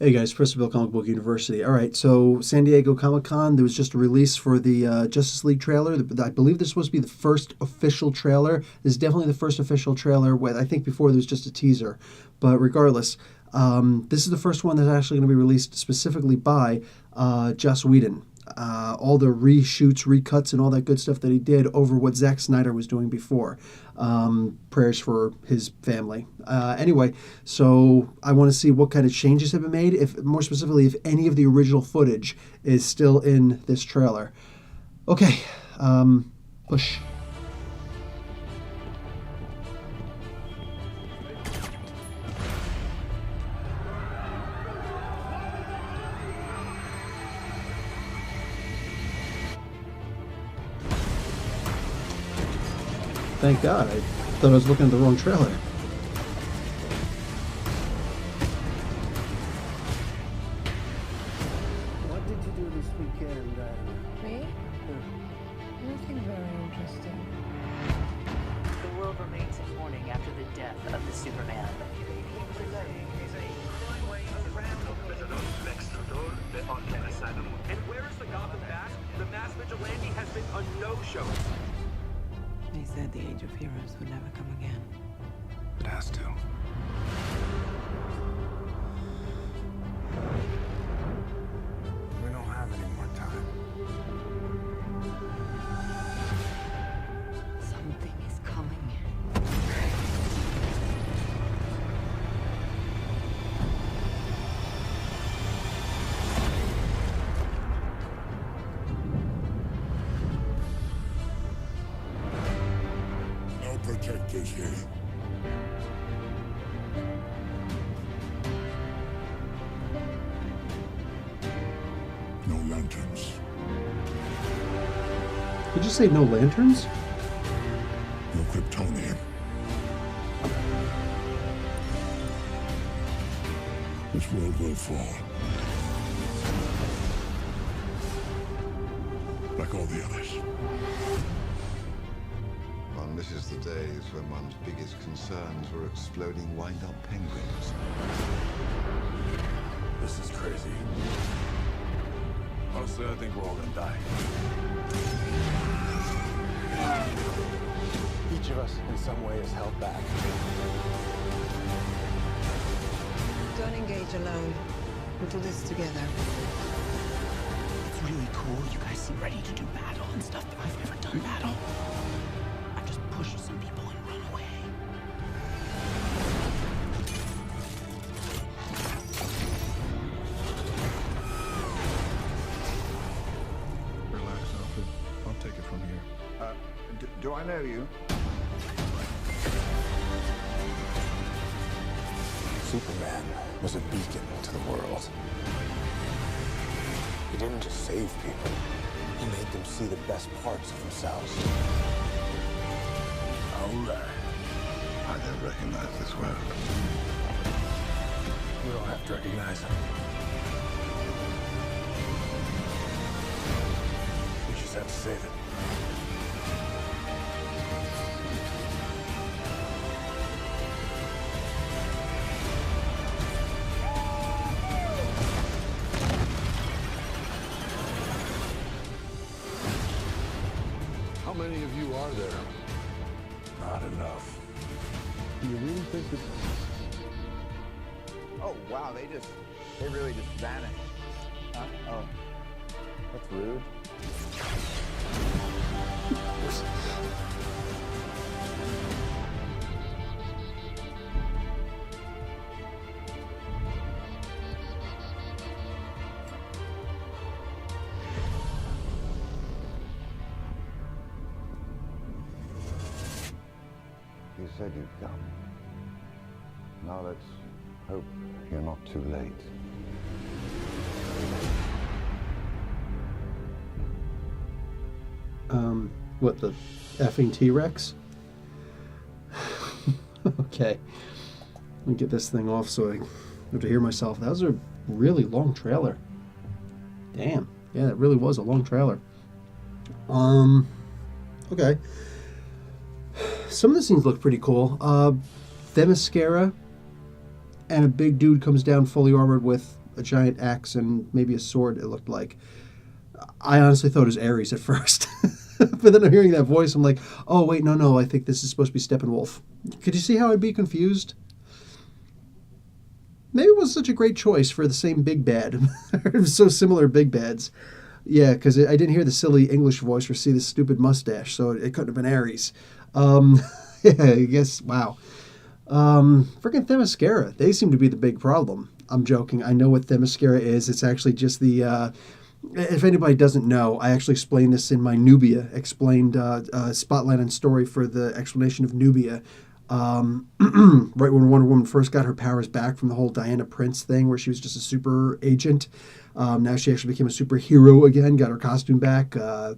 Hey guys, Bill Comic Book University. All right, so San Diego Comic Con, there was just a release for the Justice League trailer. I believe this was supposed to be the first official trailer. This is definitely the first official trailer. I think before there was just a teaser. But regardless, this is the first one that's actually going to be released specifically by Joss Whedon. All the reshoots, recuts, and all that good stuff that he did over what Zack Snyder was doing before. Prayers for his family. Anyway, so I want to see what kind of changes have been made. If more specifically, if any of the original footage is still in this trailer. Okay, push. Thank God. I thought I was looking at the wrong trailer. What did you do this weekend, Me? Nothing very interesting. The world remains in mourning after the death of the Superman. And where is the Gotham Bat? The mass vigilante has been a no-show. They said the age of heroes would never come again. It has to. We don't have any more time. Something is coming. No protectors here. No lanterns. Did you say no lanterns? No Kryptonian. This world will fall. Like all the others. One misses the days when one's biggest concerns were exploding wind-up penguins. This is crazy. Honestly, I think we're all gonna die. Each of us, in some way, is held back. Don't engage alone. We'll do this together. It's really cool. You guys seem ready to do battle and stuff, but I've never done battle. I've just pushed some people and run away. Relax, Alfred. I'll take it from here. Do I know you? Superman was a beacon to the world. He didn't just save people. He made them see the best parts of themselves. All right. I don't recognize this world. You don't have to recognize him. You just have to save it. How many of you are there? Not enough. Do you really think that... Oh, wow, they really just vanished. Oh, that's rude. You said you'd come. Now let's hope you're not too late. What, the effing T-Rex? Okay. Let me get this thing off so I have to hear myself. That was a really long trailer. Damn. Yeah, it really was a long trailer. Okay. Some of the scenes look pretty cool. Themyscira and a big dude comes down fully armored with a giant axe and maybe a sword, it looked like. I honestly thought it was Ares at first. But then I'm hearing that voice, I'm like, oh, wait, no, I think this is supposed to be Steppenwolf. Could you see how I'd be confused? Maybe it wasn't such a great choice for the same big bad. It was so similar big bads. Yeah, because I didn't hear the silly English voice or see the stupid mustache, so it couldn't have been Ares. Yeah, I guess, wow. Freaking Themyscira, they seem to be the big problem. I'm joking. I know what Themyscira is. It's actually just the... if anybody doesn't know, I actually explained this in my Nubia, explained Spotlight on Story for the explanation of Nubia. Right when Wonder Woman first got her powers back from the whole Diana Prince thing where she was just a super agent. Now she actually became a superhero again, got her costume back.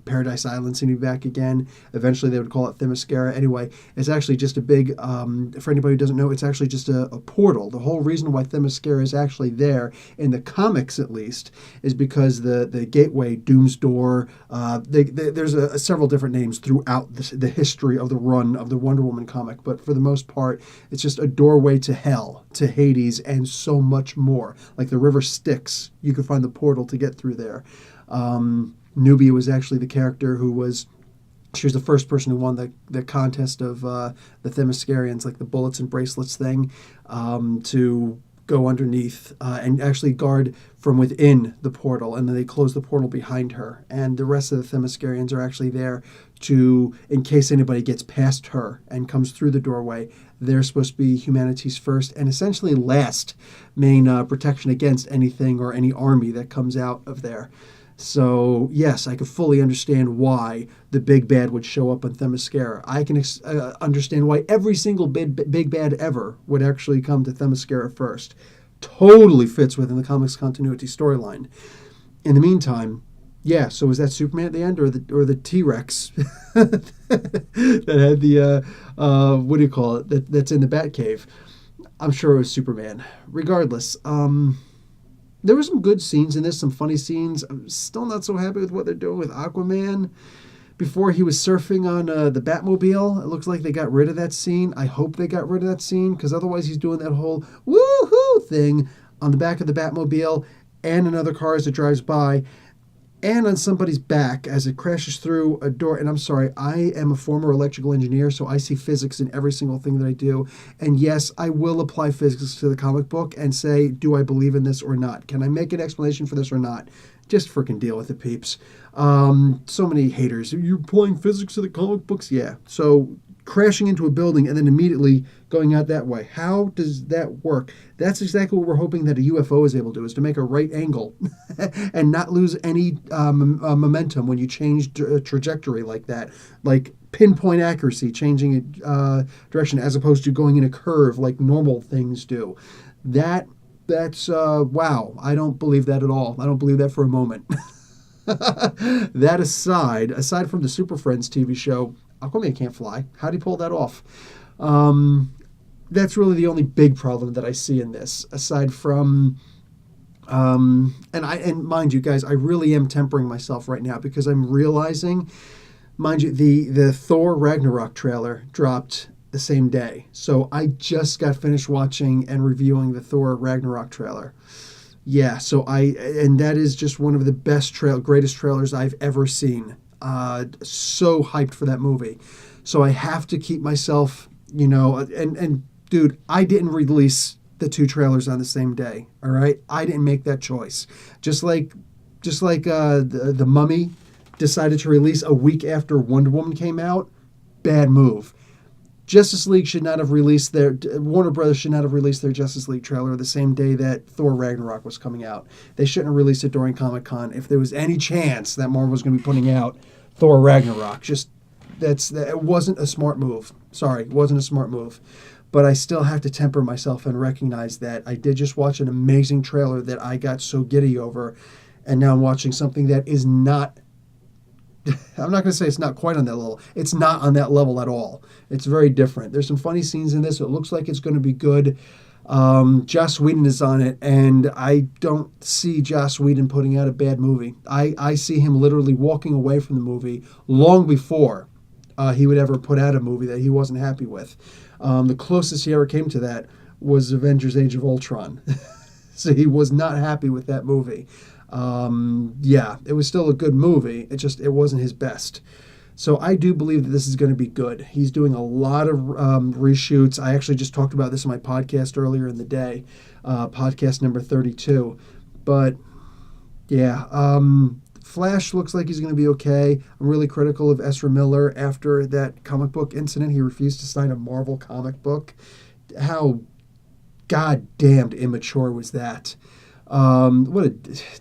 Paradise Island seemed to be back again. Eventually they would call it Themyscira. Anyway, it's actually just a big, for anybody who doesn't know, it's actually just a portal. The whole reason why Themyscira is actually there, in the comics at least, is because the gateway, Doom's Door, there's several different names throughout the history of the run of the Wonder Woman comic, but for the most part, it's just a doorway to hell, to Hades, and so much more. Like the river Styx, you could find the portal to get through there. Nubia was actually the character she was the first person who won the contest of the Themyscirians, like the bullets and bracelets thing, to go underneath and actually guard from within the portal, and then they close the portal behind her. And the rest of the Themyscirians are actually there in case anybody gets past her and comes through the doorway, they're supposed to be humanity's first and essentially last main protection against anything or any army that comes out of there. So, yes, I could fully understand why the big bad would show up on Themyscira. I can understand why every single big bad ever would actually come to Themyscira first. Totally fits within the comics continuity storyline. In the meantime, yeah, so was that Superman at the end or the T-Rex that had the, what do you call it, that's in the Batcave? I'm sure it was Superman. Regardless, there were some good scenes in this, some funny scenes. I'm still not so happy with what they're doing with Aquaman. Before he was surfing on the Batmobile, it looks like they got rid of that scene. I hope they got rid of that scene, because otherwise he's doing that whole woohoo thing on the back of the Batmobile and another car as it drives by, and on somebody's back as it crashes through a door. And I'm sorry, I am a former electrical engineer, so I see physics in every single thing that I do. And yes, I will apply physics to the comic book and say, do I believe in this or not? Can I make an explanation for this or not? Just freaking deal with it, peeps. So many haters. You're applying physics to the comic books? Yeah. So crashing into a building and then immediately going out that way. How does that work? That's exactly what we're hoping that a UFO is able to do, is to make a right angle and not lose any momentum when you change trajectory like that. Like pinpoint accuracy, changing direction as opposed to going in a curve like normal things do. That's wow. I don't believe that at all. I don't believe that for a moment. That aside from the Super Friends TV show, Aquaman can't fly. How'd he pull that off? That's really the only big problem that I see in this, aside from, and mind you guys, I really am tempering myself right now because I'm realizing, mind you, the Thor Ragnarok trailer dropped the same day. So I just got finished watching and reviewing the Thor Ragnarok trailer. Yeah, and that is just one of the greatest trailers I've ever seen. So hyped for that movie. So I have to keep myself, and dude, I didn't release the two trailers on the same day. All right, I didn't make that choice. Just like the Mummy decided to release a week after Wonder Woman came out. Bad move. Justice League should not have released Warner Brothers should not have released their Justice League trailer the same day that Thor Ragnarok was coming out. They shouldn't have released it during Comic-Con. If there was any chance that Marvel was going to be putting out Thor Ragnarok, it wasn't a smart move. Sorry, it wasn't a smart move. But I still have to temper myself and recognize that I did just watch an amazing trailer that I got so giddy over, and now I'm watching something that is not, I'm not going to say it's not quite on that level. It's not on that level at all. It's very different. There's some funny scenes in this. It looks like it's going to be good. Joss Whedon is on it, and I don't see Joss Whedon putting out a bad movie. I see him literally walking away from the movie long before he would ever put out a movie that he wasn't happy with. The closest he ever came to that was Avengers Age of Ultron. So he was not happy with that movie. Yeah, it was still a good movie. It wasn't his best. So I do believe that this is going to be good. He's doing a lot of reshoots. I actually just talked about this in my podcast earlier in the day, podcast number 32. But yeah, Flash looks like he's going to be okay. I'm really critical of Ezra Miller after that comic book incident. He refused to sign a Marvel comic book. How goddamned immature was that?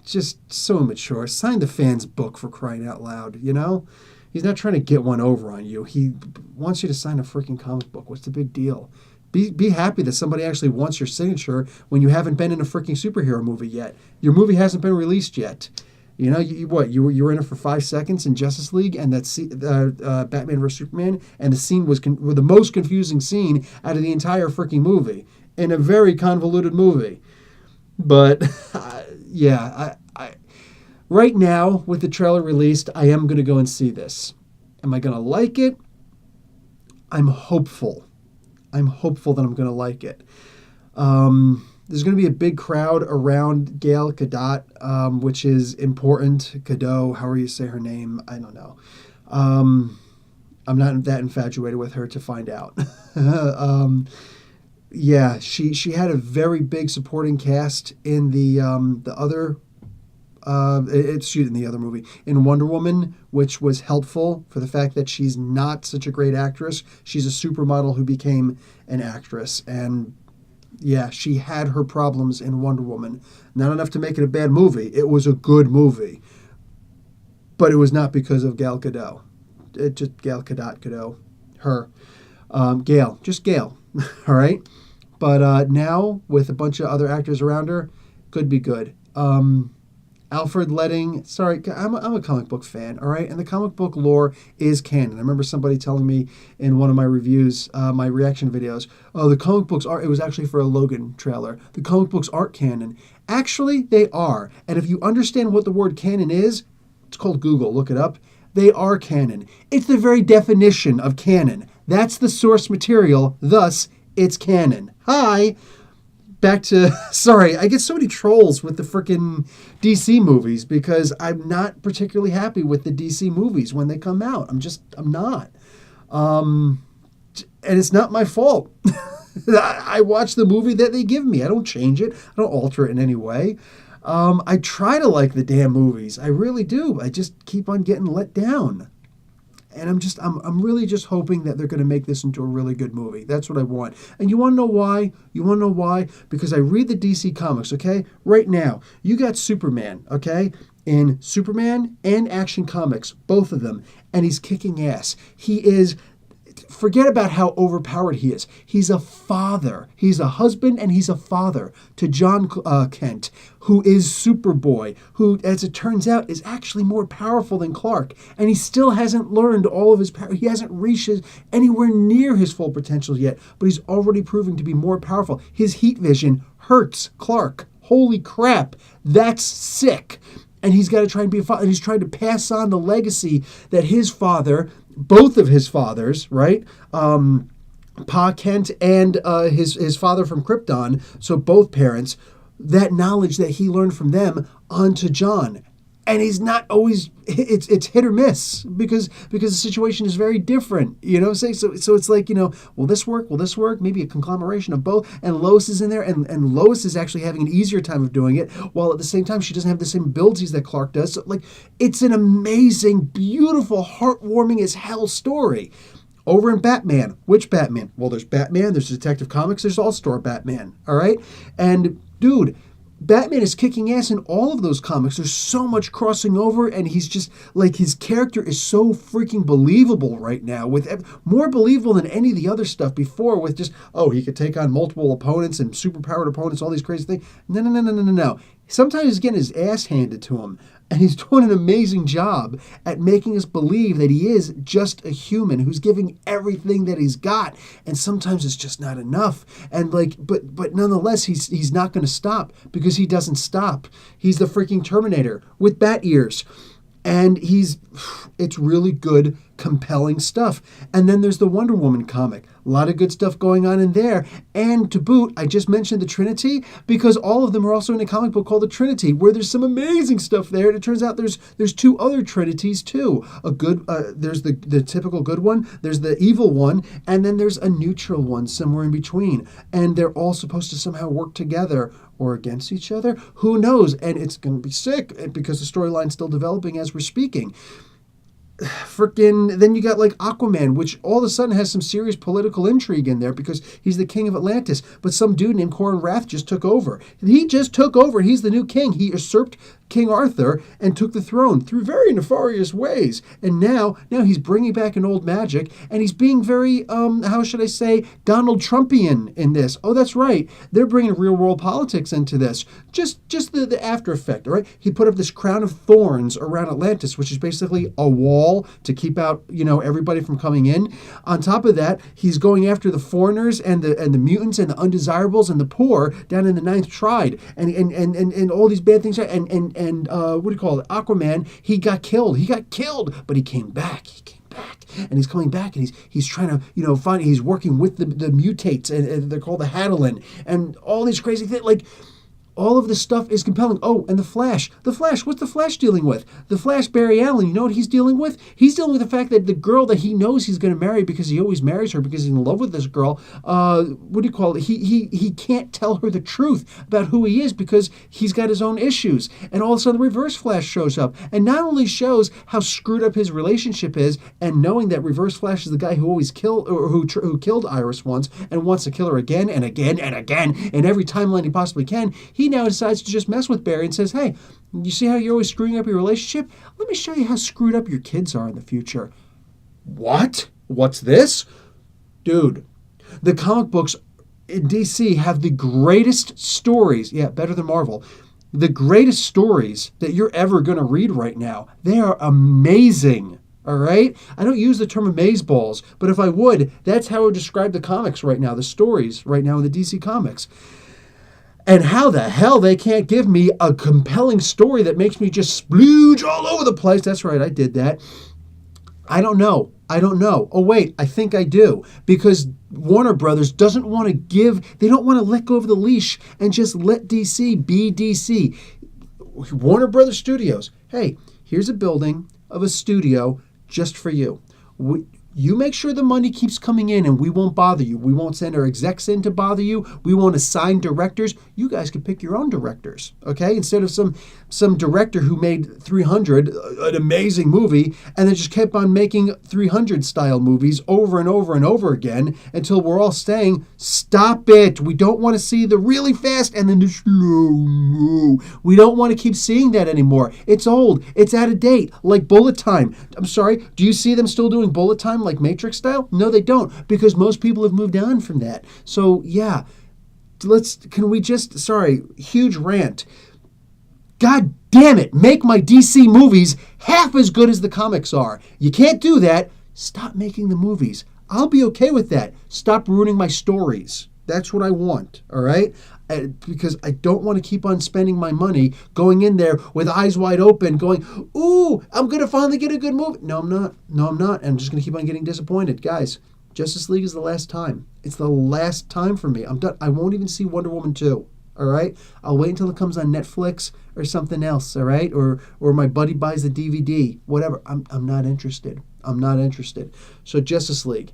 Just so immature. Sign the fan's book, for crying out loud, you know? He's not trying to get one over on you. He wants you to sign a freaking comic book. What's the big deal? Be happy that somebody actually wants your signature when you haven't been in a freaking superhero movie yet. Your movie hasn't been released yet. You know, you were in it for 5 seconds in Justice League, and that Batman vs Superman, and the scene was the most confusing scene out of the entire freaking movie, in a very convoluted movie. But yeah, I right now with the trailer released, I am going to go and see this. Am I going to like it? I'm hopeful. I'm hopeful that I'm going to like it. There's going to be a big crowd around Gal Gadot, which is important. Gadot, however you say her name, I don't know. I'm not that infatuated with her to find out. Yeah, she had a very big supporting cast in the other. In the other movie, in Wonder Woman, which was helpful for the fact that she's not such a great actress. She's a supermodel who became an actress, and yeah, she had her problems in Wonder Woman. Not enough to make it a bad movie. It was a good movie, but it was not because of Gal Gadot. Just Gal Gadot, her, Gal, just Gal. All right, but now with a bunch of other actors around her, could be good. Alfred Ledding, sorry, I'm a comic book fan, all right? And the comic book lore is canon. I remember somebody telling me in one of my reviews, my reaction videos, oh, the comic books it was actually for a Logan trailer. The comic books aren't canon. Actually, they are. And if you understand what the word canon is, it's called Google, look it up. They are canon. It's the very definition of canon. That's the source material, thus, it's canon. Hi! Back to, sorry, I get so many trolls with the frickin' DC movies because I'm not particularly happy with the DC movies when they come out. I'm not. And it's not my fault. I watch the movie that they give me. I don't change it. I don't alter it in any way. I try to like the damn movies. I really do. I just keep on getting let down. And I'm really just hoping that they're going to make this into a really good movie. That's what I want. And you want to know why? Because I read the DC comics, okay? Right now, you got Superman, okay? In Superman and Action Comics, both of them. And he's kicking ass. He is... Forget about how overpowered he is. He's a father. He's a husband and he's a father to John Kent, who is Superboy, who, as it turns out, is actually more powerful than Clark. And he still hasn't learned all of his power. He hasn't reached anywhere near his full potential yet, but he's already proving to be more powerful. His heat vision hurts Clark. Holy crap. That's sick. And he's got to try and be a father. And he's trying to pass on the legacy that his father... both of his fathers, right? Pa Kent and his father from Krypton, so both parents, that knowledge that he learned from them onto John. And he's not always, it's hit or miss because the situation is very different, you know? So it's like, you know, will this work? Maybe a conglomeration of both. And Lois is in there, and Lois is actually having an easier time of doing it, while at the same time she doesn't have the same abilities that Clark does. So, like, it's an amazing, beautiful, heartwarming as hell story. Over in Batman, which Batman? Well, there's Batman, there's Detective Comics, there's All-Star Batman, all right? And, dude... Batman is kicking ass in all of those comics. There's so much crossing over, and he's just, like, his character is so freaking believable right now, with more believable than any of the other stuff before, with just, oh, he could take on multiple opponents and superpowered opponents, all these crazy things. No. Sometimes he's getting his ass handed to him, and he's doing an amazing job at making us believe that he is just a human who's giving everything that he's got, and sometimes it's just not enough. And like, but nonetheless, he's not going to stop because he doesn't stop. He's the freaking Terminator with bat ears. And it's really good, compelling stuff. And then there's the Wonder Woman comic. A lot of good stuff going on in there. And to boot, I just mentioned the Trinity because all of them are also in a comic book called The Trinity, where there's some amazing stuff there. And it turns out there's two other Trinities too. There's the typical good one, there's the evil one, and then there's a neutral one somewhere in between. And they're all supposed to somehow work together or against each other. Who knows? And it's going to be sick because the storyline's still developing as we're speaking. Then you got like Aquaman, which all of a sudden has some serious political intrigue in there because he's the king of Atlantis. But some dude named Corin Rath just took over. He just took over. He's the new king. He usurped King Arthur and took the throne through very nefarious ways. And now he's bringing back an old magic, and he's being very, how should I say, Donald Trumpian in this. Oh, that's right. They're bringing real world politics into this. Just the after effect, all right? He put up this crown of thorns around Atlantis, which is basically a wall to keep out, everybody from coming in. On top of that, he's going after the foreigners and the mutants and the undesirables and the poor down in the Ninth Tribe and all these bad things. And what do you call it? Aquaman, he got killed, but he came back. And he's coming back, and he's trying to, he's working with the mutates, and they're called the Hadelin, and all these crazy things. Like, all of this stuff is compelling. Oh, and the Flash. What's the Flash dealing with? The Flash, Barry Allen, you know what he's dealing with? He's dealing with the fact that the girl that he knows he's going to marry, because he always marries her because he's in love with this girl, what do you call it? He can't tell her the truth about who he is because he's got his own issues. And all of a sudden, the Reverse Flash shows up and not only shows how screwed up his relationship is, and knowing that Reverse Flash is the guy who always killed, or who killed Iris once and wants to kill her again and again and again in every timeline he possibly can, he now decides to just mess with Barry and says, hey, you see how you're always screwing up your relationship? Let me show you how screwed up your kids are in the future. What? What's this? Dude, the comic books in DC have the greatest stories. Yeah, better than Marvel. The greatest stories that you're ever going to read right now. They are amazing. All right? I don't use the term amazeballs, but if I would, that's how I would describe the comics right now, the stories right now in the DC Comics. And how the hell they can't give me a compelling story that makes me just splooge all over the place. That's right, I did that. I don't know. Oh, wait, I think I do. Because Warner Brothers doesn't want to they don't want to let go of the leash and just let DC be DC. Warner Brothers Studios, hey, here's a building of a studio just for you. You make sure the money keeps coming in and we won't bother you. We won't send our execs in to bother you. We won't assign directors. You guys can pick your own directors, okay? Instead of some director who made 300, an amazing movie, and then just kept on making 300 style movies over and over and over again until we're all saying, stop it. We don't want to see the really fast and then the slow-mo. We don't want to keep seeing that anymore. It's old. It's out of date. Like Bullet Time. I'm sorry, do you see them still doing Bullet Time like Matrix style? No, they don't, because most people have moved on from that. So yeah, huge rant. God damn it, make my DC movies half as good as the comics are. You can't do that. Stop making the movies. I'll be okay with that. Stop ruining my stories. That's what I want, all right? Because I don't want to keep on spending my money going in there with eyes wide open going, ooh, I'm going to finally get a good movie. No, I'm not. I'm just going to keep on getting disappointed. Guys, Justice League is the last time. It's the last time for me. I'm done. I won't even see Wonder Woman 2, all right? I'll wait until it comes on Netflix or something else, all right? Or my buddy buys the DVD, whatever. I'm not interested. So Justice League,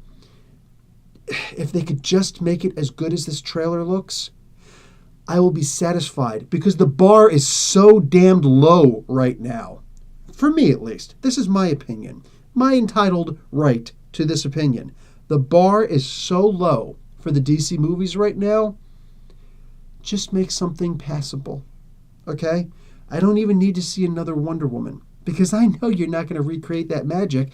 if they could just make it as good as this trailer looks, I will be satisfied, because the bar is so damned low right now. For me, at least. This is my opinion. My entitled right to this opinion. The bar is so low for the DC movies right now. Just make something passable. Okay? I don't even need to see another Wonder Woman, because I know you're not going to recreate that magic,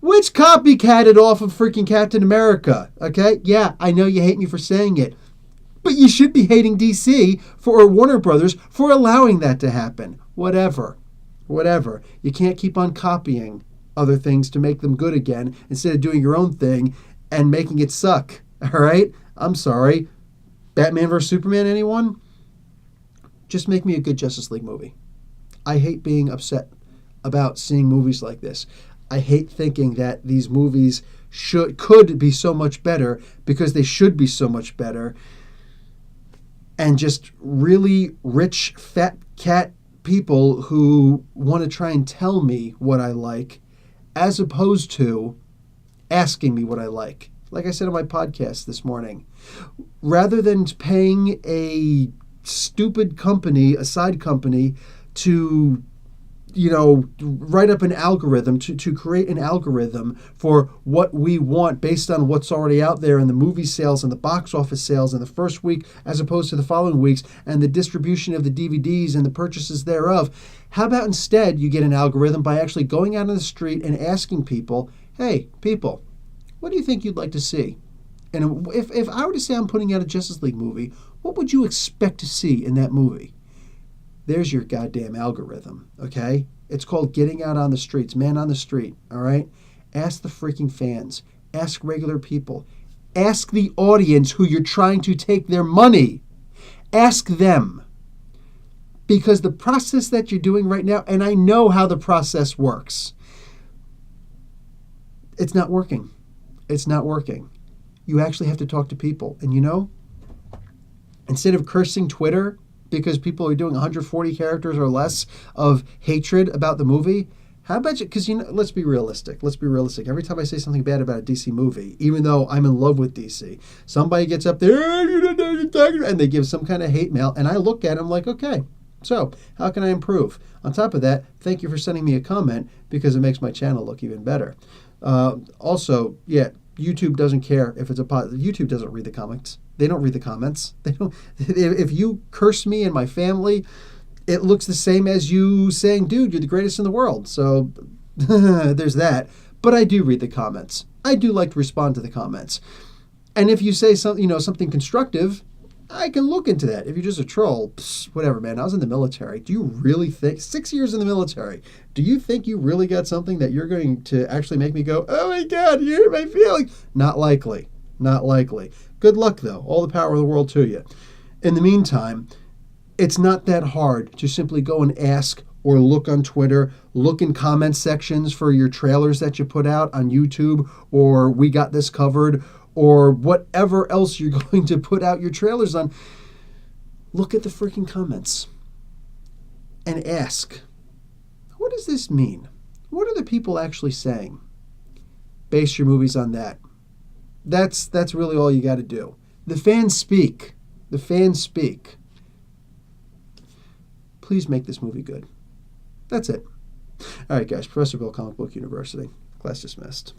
which copycatted off of freaking Captain America. Okay? Yeah, I know you hate me for saying it. But you should be hating DC or Warner Brothers for allowing that to happen. Whatever. You can't keep on copying other things to make them good again instead of doing your own thing and making it suck. All right? I'm sorry. Batman vs. Superman, anyone? Just make me a good Justice League movie. I hate being upset about seeing movies like this. I hate thinking that these movies could be so much better because they should be so much better. And just really rich, fat cat people who want to try and tell me what I like as opposed to asking me what I like. Like I said on my podcast this morning, rather than paying a stupid company, a side company, to write up an algorithm, to create an algorithm for what we want based on what's already out there in the movie sales and the box office sales in the first week as opposed to the following weeks and the distribution of the DVDs and the purchases thereof. How about instead you get an algorithm by actually going out on the street and asking people, hey, people, what do you think you'd like to see? And if I were to say I'm putting out a Justice League movie, what would you expect to see in that movie? There's your goddamn algorithm, okay? It's called getting out on the streets, man on the street, all right? Ask the freaking fans. Ask regular people. Ask the audience who you're trying to take their money. Ask them. Because the process that you're doing right now, and I know how the process works, it's not working. It's not working. You actually have to talk to people. And instead of cursing Twitter because people are doing 140 characters or less of hatred about the movie, how about you, because let's be realistic. Let's be realistic. Every time I say something bad about a DC movie, even though I'm in love with DC, somebody gets up there, you don't know what you're talking about, and they give some kind of hate mail, and I look at them like, okay, so how can I improve? On top of that, thank you for sending me a comment because it makes my channel look even better. Also, YouTube doesn't care if it's a YouTube doesn't read the comments. They don't read the comments. They don't. If you curse me and my family, it looks the same as you saying, "Dude, you're the greatest in the world." So there's that. But I do read the comments. I do like to respond to the comments. And if you say something constructive, I can look into that. If you're just a troll, whatever, man. I was in the military. Do you really think 6 years in the military? Do you think you really got something that you're going to actually make me go, "Oh my God, you hurt my feelings"? Not likely. Not likely. Good luck, though. All the power of the world to you. In the meantime, it's not that hard to simply go and ask or look on Twitter, look in comment sections for your trailers that you put out on YouTube, or We Got This Covered, or whatever else you're going to put out your trailers on. Look at the freaking comments and ask, what does this mean? What are the people actually saying? Base your movies on that. That's really all you got to do. The fans speak. The fans speak. Please make this movie good. That's it. All right, guys. Professor Bill, Comic Book University. Class dismissed.